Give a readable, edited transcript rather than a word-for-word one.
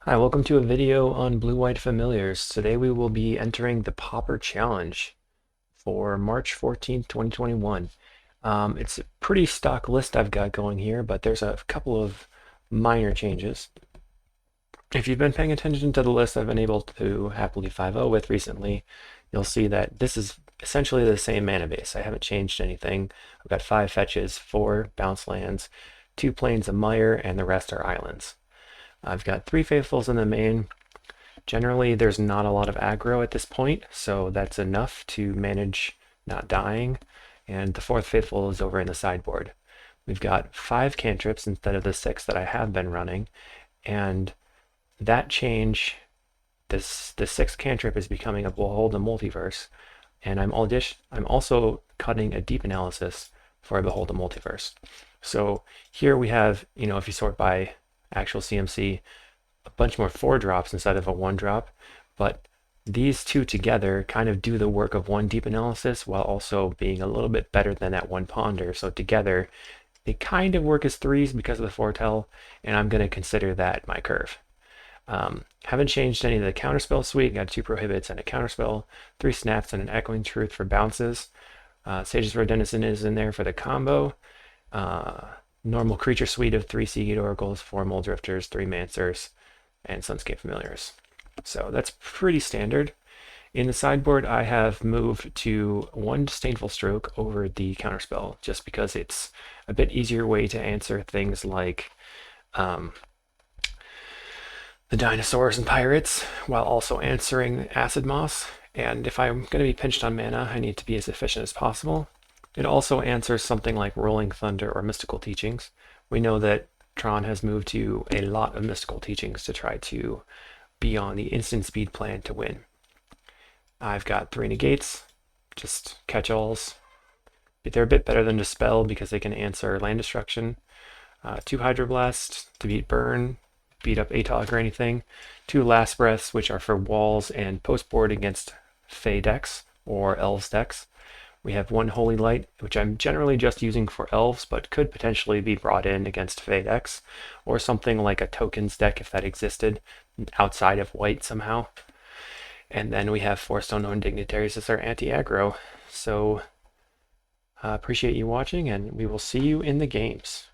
Hi, welcome to a video on Blue-White Familiars. Today we will be entering the Pauper Challenge for March 14th, 2021. It's a pretty stock list I've got going here, but there's a couple of minor changes. If you've been paying attention to the list I've been able to happily 5-0 with recently, you'll see that this is essentially the same mana base. I haven't changed anything. I've got 5 fetches, 4 bounce lands, 2 Plains of Mire, and the rest are islands. I've got 3 Faithfuls in the main. Generally, there's not a lot of aggro at this point, so that's enough to manage not dying. And the 4th Faithful is over in the sideboard. We've got 5 cantrips instead of the 6 that I have been running, and that change, the 6th cantrip is becoming a Behold the Multiverse, and I'm also cutting a Deep Analysis for a Behold the Multiverse. So here we have, if you sort by actual CMC, a bunch more 4-drops instead of a 1-drop, but these two together kind of do the work of 1 Deep Analysis while also being a little bit better than that 1 Ponder. So together, they kind of work as 3s because of the foretell, and I'm going to consider that my curve. Haven't changed any of the counterspell suite. Got 2 prohibits and a counterspell, 3 snaps and an echoing truth for bounces. Sage's Road Denizen is in there for the combo. Normal creature suite of 3 Seagate Oracles, 4 Mulldrifters, 3 Mancers, and Sunscape Familiars. So that's pretty standard. In the sideboard, I have moved to 1 Disdainful Stroke over the counterspell, just because it's a bit easier way to answer things like the dinosaurs and pirates, while also answering Acid Moss. And if I'm going to be pinched on mana, I need to be as efficient as possible. It also answers something like Rolling Thunder or Mystical Teachings. We know that Tron has moved to a lot of Mystical Teachings to try to be on the instant speed plan to win. I've got 3 negates, just catch-alls. They're a bit better than Dispel because they can answer land destruction. 2 Hydroblast to beat Burn, beat up Atog or anything. 2 Last Breaths, which are for walls and post-board against Fey decks or Elves decks. We have 1 Holy Light, which I'm generally just using for Elves, but could potentially be brought in against Fey decks, or something like a Tokens deck if that existed, outside of white somehow. And then we have 4 Stone Dignitaries as our anti-aggro. So appreciate you watching, and we will see you in the games.